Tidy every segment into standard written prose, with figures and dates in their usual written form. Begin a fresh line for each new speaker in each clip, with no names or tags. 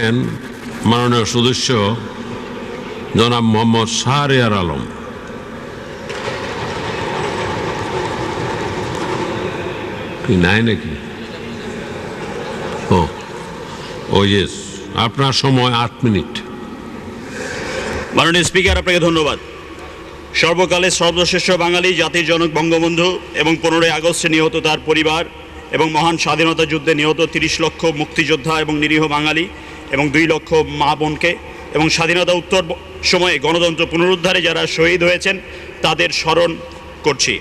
করবেন মাননীয় সদস্য জনাব মোহাম্মদ শাহরিয়ার আলম। কি নাই নাকি? ও ইয়েস, আপনার সময় 8 মিনিট।
মাননীয় স্পিকার, আপনাকে ধন্যবাদ। সর্বকালের সর্বশ্রেষ্ঠ বাঙালি, জাতির জনক বঙ্গবন্ধু এবং 15ই আগস্টে নিহত তার পরিবার এবং মহান স্বাধীনতা যুদ্ধে নিহত 30 লক্ষ মুক্তিযোদ্ধা এবং নিরীহ বাঙালি এবং 2 লক্ষ মা বোনকে এবং স্বাধীনতা উত্তর সময়ে গণতন্ত্র পুনরুদ্ধারে যারা শহীদ হয়েছেন তাদের স্মরণ করছি।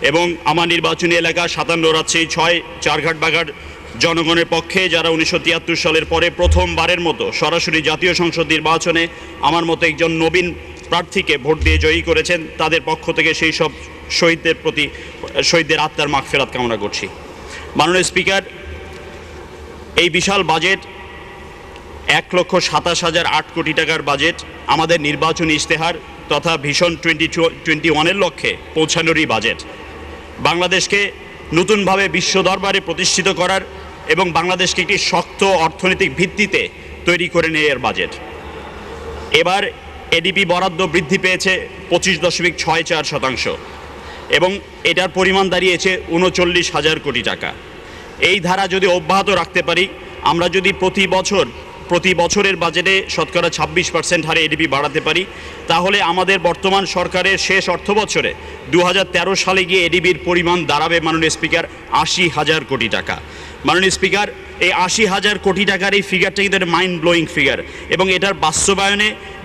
এবং আমার নির্বাচনী এলাকা 57 রাজশাহী 6 চারঘাট বাগার জনগণের পক্ষে যারা 1973 সালের পরে প্রথমবারের মতো সরাসরি জাতীয় সংসদ নির্বাচনে আমার মতো একজন নবীন প্রার্থীকে ভোট দিয়ে জয়ী করেছেন, তাদের পক্ষ থেকে সেই সব শহীদদের আত্মার মাগফিরাত কামনা করছি। মাননীয় স্পিকার, এই বিশাল বাজেট 1,27,008 কোটি টাকার বাজেট আমাদের নির্বাচনী ইশতেহার তথা ভিশন 2021 লক্ষ্যে পৌঁছানোরই বাজেট। বাংলাদেশকে নতুনভাবে বিশ্ব দরবারে প্রতিষ্ঠিত করার এবং বাংলাদেশকে একটি শক্ত অর্থনৈতিক ভিত্তিতে তৈরি করে নেয় এর বাজেট। এবার এডিপি বরাদ্দ বৃদ্ধি পেয়েছে 25.64% এবং এটার পরিমাণ দাঁড়িয়েছে 39,000 কোটি টাকা। এই ধারা যদি অব্যাহত রাখতে পারি, আমরা যদি প্রতি বছরের বাজেটে শতকরা 26% হারে এডিপি বাড়াতে পারি, তাহলে আমাদের বর্তমান সরকারের শেষ অর্থ বছরে 2013 সালে গিয়ে এডিবির পরিমাণ দাঁড়াবে মাননীয় স্পিকার 80,000 কোটি টাকা। মাননীয় স্পিকার, এই 80,000 কোটি টাকার এই ফিগারটা কিন্তু একটা মাইন্ড ব্লোয়িং ফিগার এবং এটার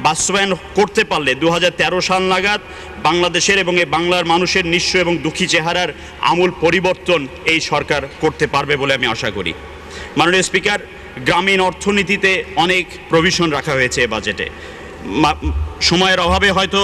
বাস্তবায়ন করতে পারলে 2013 সাল নাগাদ বাংলাদেশের এবং এই বাংলার মানুষের নিঃস্ব এবং দুঃখী চেহারার আমূল পরিবর্তন এই সরকার করতে পারবে বলে আমি আশা করি। মাননীয় স্পিকার, গ্রামীণ অর্থনীতিতে অনেক প্রভিশন রাখা হয়েছে এ বাজেটে। সময়ের অভাবে হয়তো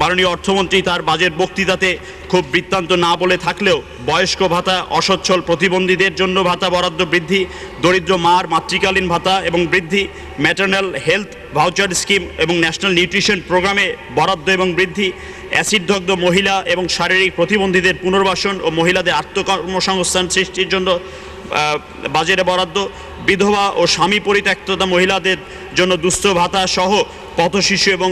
মাননীয় অর্থমন্ত্রী তার বাজেট বক্তৃতাতে খুব বৃত্তান্ত না বলে থাকলেও বয়স্ক ভাতা, অসচ্ছল প্রতিবন্ধীদের জন্য ভাতা বরাদ্দ বৃদ্ধি, দরিদ্র মার মাতৃকালীন ভাতা এবং বৃদ্ধি, ম্যাটারনাল হেলথ ভাউচার স্কিম এবং ন্যাশনাল নিউট্রিশন প্রোগ্রামে বরাদ্দ এবং বৃদ্ধি, অ্যাসিডদগ্ধ মহিলা এবং শারীরিক প্রতিবন্ধীদের পুনর্বাসন ও মহিলাদের আত্মকর্মসংস্থান সৃষ্টির জন্য বাজেটে বরাদ্দ, বিধবা ও স্বামী পরিত্যক্তা মহিলাদের জন্য দুস্থ ভাতা সহ পথ শিশু এবং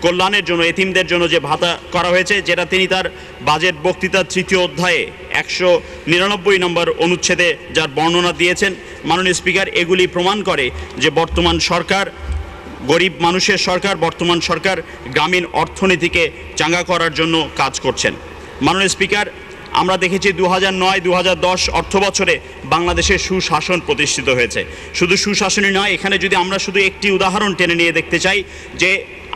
কল্যাণের জন্য এতিমদের জন্য যে ভাতা করা হয়েছে, যেটা তিনি তার বাজেট বক্তৃতার 3য় অধ্যায়ে 199 নম্বর অনুচ্ছেদে যার বর্ণনা দিয়েছেন। মাননীয় স্পিকার, এগুলি প্রমাণ করে যে বর্তমান সরকার গরিব মানুষের সরকার, বর্তমান সরকার গ্রামীণ অর্থনীতিকে চাঙ্গা করার জন্য কাজ করছেন। মাননীয় স্পিকার, আমরা দেখেছি 2009-2010 অর্থ বছরে বাংলাদেশের সুশাসন প্রতিষ্ঠিত হয়েছে। শুধু সুশাসনই নয়, এখানে যদি আমরা শুধু একটি উদাহরণ টেনে নিয়ে দেখতে চাই যে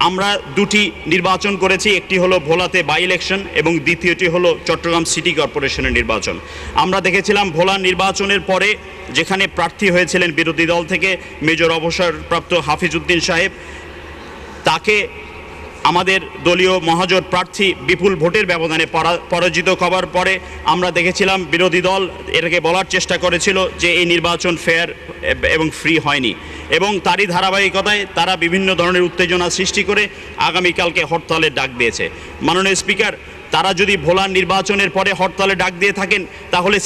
আমরা 2টি নির্বাচন করেছি, একটি হলো ভোলাতে বাই ইলেকশন এবং দ্বিতীয়টি হলো চট্টগ্রাম সিটি কর্পোরেশনের নির্বাচন। আমরা দেখেছিলাম ভোলা নির্বাচনের পরে যেখানে প্রার্থী হয়েছিলেন বিরোধী দল থেকে মেজর অবসরপ্রাপ্ত হাফিজ উদ্দিন সাহেব, তাকে আমাদের দলীয় মহাজোট প্রার্থী বিপুল ভোটের ব্যবধানে পরাজিত করার পরে আমরা দেখেছিলাম বিরোধী দল এটাকে বলার চেষ্টা করেছিল যে এই নির্বাচন ফেয়ার এবং ফ্রি হয়নি এবং তারই ধারাবাহিকতায় তারা বিভিন্ন ধরনের উত্তেজনা সৃষ্টি করে আগামীকালকে হরতালের ডাক দিয়েছে। মাননীয় স্পিকার, তারা যদি ভোলার নির্বাচনের পরে হরতালে ডাক দিয়ে থাকেন, তাহলে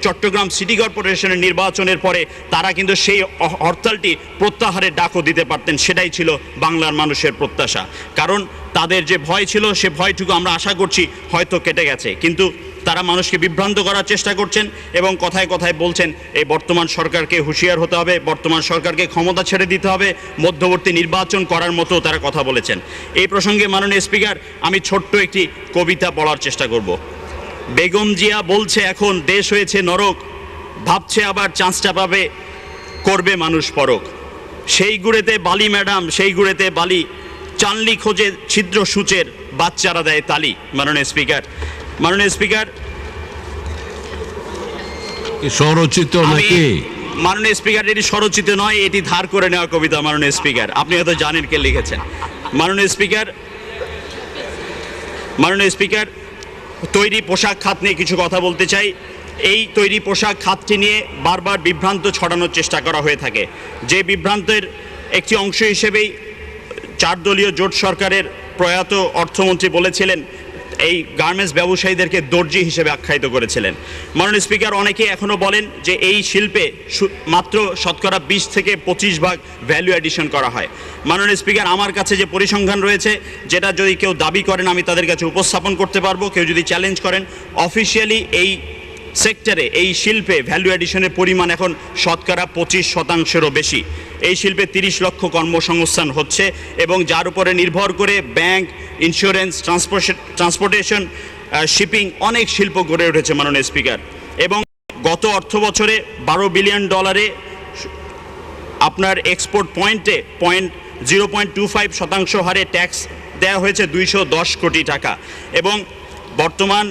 চট্টগ্রাম সিটি কর্পোরেশনের নির্বাচনের পরে তারা কিন্তু সেই হরতালটি প্রত্যাহারের ডাকও দিতে পারতেন। সেটাই ছিল বাংলার মানুষের প্রত্যাশা, কারণ তাদের যে ভয় ছিল সে ভয়টুকু আমরা আশা করছি হয়তো কেটে গেছে, কিন্তু তারা মানুষকে বিভ্রান্ত করার চেষ্টা করছেন এবং কথায় কথায় বলছেন এই বর্তমান সরকারকে হুঁশিয়ার হতে হবে, বর্তমান সরকারকে ক্ষমতা ছেড়ে দিতে হবে, মধ্যবর্তী নির্বাচন করার মতো তারা কথা বলেছেন। এই প্রসঙ্গে মাননীয় স্পিকার, আমি ছোট্ট একটি কবিতা পড়ার চেষ্টা করব। বেগম জিয়া বলছে এখন দেশ হয়েছে নরক, ভাবছে আবার চান্সটা পাবে, করবে মানুষ পরক। সেই গুড়েতে বালি ম্যাডাম, সেই গুড়েতে বালি, চানলি খোঁজে ছিদ্র সূচের, বাচ্চারা দেয় তালি। মাননীয় স্পিকার,
স্বরচিত নাকি?
মাননীয় স্পিকার, এটি স্বরচিত নয়, এটি ধার করে নেওয়া কবিতা। মাননীয় স্পিকার, আপনি হয়তো জানেন কে লিখেছেন। মাননীয় স্পিকার, তৈরি পোশাক খাত নিয়ে কিছু কথা বলতে চাই। এই তৈরি পোশাক খাতটি নিয়ে বারবার বিভ্রান্ত ছড়ানোর চেষ্টা করা হয়ে থাকে, যে বিভ্রান্তের একটি অংশ হিসেবেই 4 দলীয় জোট সরকারের প্রয়াত অর্থমন্ত্রী বলেছিলেন এই গার্মেন্টস ব্যবসায়ীদেরকে দর্জি হিসেবে আখ্যায়িত করেছিলেন। মাননীয় স্পিকার, অনেকে এখনও বলেন যে এই শিল্পে মাত্র শতকরা 20 থেকে 25 ভাগ ভ্যালু অ্যাডিশন করা হয়। মাননীয় স্পিকার, আমার কাছে যে পরিসংখ্যান রয়েছে, যেটা যদি কেউ দাবি করেন আমি তাদের কাছে উপস্থাপন করতে পারবো, কেউ যদি চ্যালেঞ্জ করেন, অফিসিয়ালি এই সেক্টরে, এই শিল্পে ভ্যালু অ্যাডিশনের পরিমাণ এখন শতকরা 25%-এরও বেশি। এই শিল্পে 30 লক্ষ কর্মসংস্থান হচ্ছে এবং যার উপরে নির্ভর করে ব্যাংক, ইন্স্যুরেন্স, ট্রান্সপোর্টেশন, শিপিং অনেক শিল্প গড়ে উঠেছে মাননীয় স্পিকার। এবং গত অর্থ বছরে $12 বিলিয়ন আপনার এক্সপোর্ট পয়েন্টে 0.25% হারে ট্যাক্স দেওয়া হয়েছে 210 কোটি টাকা। এবং বর্তমান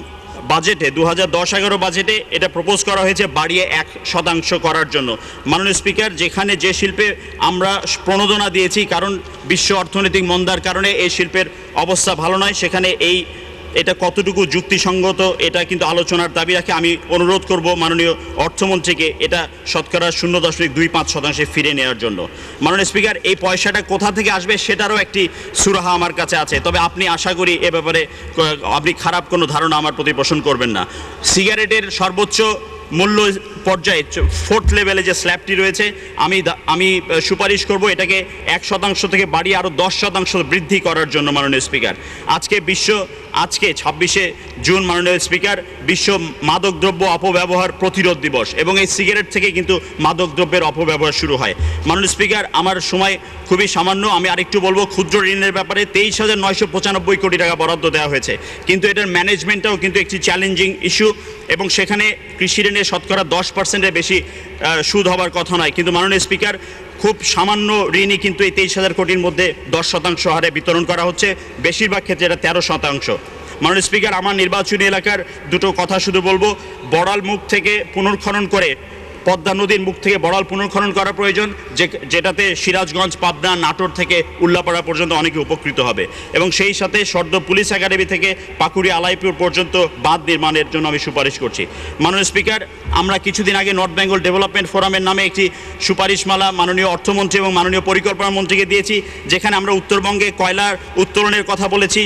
বাজেটে 2010-11 বাজেটে এটা প্রপোজ করা হয়েছে বাড়িয়ে 1% করার জন্য। মাননীয় স্পিকার, যেখানে যে শিল্পে আমরা প্রণোদনা দিয়েছি, কারণ বিশ্ব অর্থনৈতিক মন্দার কারণে এই শিল্পের অবস্থা ভালো নয়, সেখানে এটা কতটুকু যুক্তিসঙ্গত এটা কিন্তু আলোচনার দাবি রাখে। আমি অনুরোধ করব মাননীয় অর্থমন্ত্রীকে এটা শতকরা 0.25% ফিরে নেওয়ার জন্য। মাননীয় স্পিকার, এই পয়সাটা কোথা থেকে আসবে সেটারও একটি সুরাহা আমার কাছে আছে, তবে আপনি আশা করি এ ব্যাপারে আপনি খারাপ কোনো ধারণা আমার প্রতি পোষণ করবেন না। সিগারেটের সর্বোচ্চ মূল্য পর্যায়ে 4th লেভেলে যে স্ল্যাবটি রয়েছে, আমি সুপারিশ করব এটাকে 1% থেকে বাড়িয়ে আরও 10% বৃদ্ধি করার জন্য। মাননীয় স্পিকার, আজকে 26শে জুন মাননীয় স্পিকার বিশ্ব মাদকদ্রব্য অপব্যবহার প্রতিরোধ দিবস, এবং এই সিগারেট থেকে কিন্তু মাদকদ্রব্যের অপব্যবহার শুরু হয়। মাননীয় স্পিকার, আমার সময় খুবই সামান্য, আমি আরেকটু বলবো ক্ষুদ্র ঋণের ব্যাপারে 23,995 কোটি টাকা বরাদ্দ দেওয়া হয়েছে, কিন্তু এটার ম্যানেজমেন্টটাও কিন্তু একটি চ্যালেঞ্জিং ইস্যু, এবং সেখানে কৃষি ঋণে শতকরা 10%-এর বেশি সুদ হবার কথা নয়। কিন্তু মাননীয় স্পিকার, খুব সামান্য ঋণই কিন্তু এই 23,000 কোটির মধ্যে 10% হারে বিতরণ করা হচ্ছে, বেশিরভাগ ক্ষেত্রে এটা 13%। মাননীয় স্পিকার, আমার নির্বাচনী এলাকার দুটো কথা শুধু বলবো। বড়াল মুখ থেকে পুনর্খনন করে, পদ্মা নদীর মুখ থেকে বড়াল পুনর্খনন করা প্রয়োজন, যেটাতে সিরাজগঞ্জ, পাবনা, নাটোর থেকে উল্লাপাড়া পর্যন্ত অনেকে উপকৃত হবে, এবং সেই সাথে সর্দ পুলিশ একাডেমি থেকে পাকুড়ি আলাইপুর পর্যন্ত বাঁধ নির্মাণের জন্য আমি সুপারিশ করছি। মাননীয় স্পিকার, আমরা কিছুদিন আগে নর্থ বেঙ্গল ডেভেলপমেন্ট ফোরামের নামে একটি সুপারিশমালা মাননীয় অর্থমন্ত্রী এবং মাননীয় পরিকল্পনা মন্ত্রীকে দিয়েছি, যেখানে আমরা উত্তরবঙ্গে কয়লার উত্তোলনের কথা বলেছি।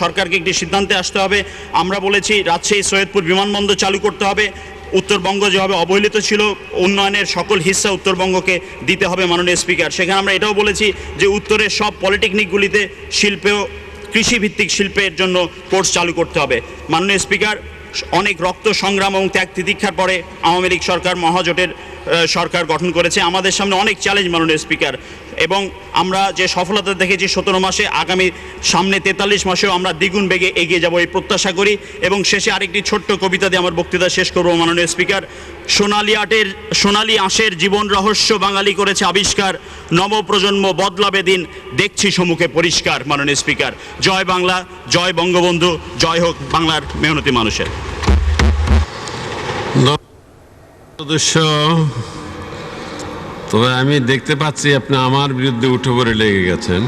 সরকারকে একটি সিদ্ধান্তে আসতে হবে। আমরা বলেছি রাজশাহী সৈয়দপুর বিমানবন্দর চালু করতে হবে। উত্তরবঙ্গ যেভাবে অবহেলিত ছিল, উন্নয়নের সকল হিস্সা উত্তরবঙ্গকে দিতে হবে। মাননীয় স্পিকার, সেখানে আমরা এটাও বলেছি যে উত্তরের সব পলিটেকনিকগুলিতে কৃষিভিত্তিক শিল্পের জন্য কোর্স চালু করতে হবে। মাননীয় স্পিকার, অনেক রক্ত সংগ্রাম এবং ত্যাগ তিতিক্ষার পরে আওয়ামী লীগ সরকার মহাজোটের সরকার গঠন করেছে। আমাদের সামনে অনেক চ্যালেঞ্জ মাননীয় স্পিকার, এবং আমরা যে সফলতা দেখেছি 17 মাসে, আগামী সামনে 43 মাসেও আমরা দ্বিগুণ বেগে এগিয়ে যাব এই প্রত্যাশা করি। এবং শেষে আরেকটি ছোট্ট কবিতা দিয়ে আমার বক্তৃতা শেষ করব। মাননীয় স্পিকার, সোনালী আঁশের জীবন রহস্য বাঙালি করেছে আবিষ্কার, নবপ্রজন্ম বদলাবে দিন দেখছি সম্মুখে পরিষ্কার। মাননীয় স্পিকার, জয় বাংলা, জয় বঙ্গবন্ধু, জয় হোক বাংলার মেহনতি মানুষের।
সদস্য, তবে আমি দেখতে পাচ্ছি আপনি আমার বিরুদ্ধে উঠে পড়ে লেগে গেছেন।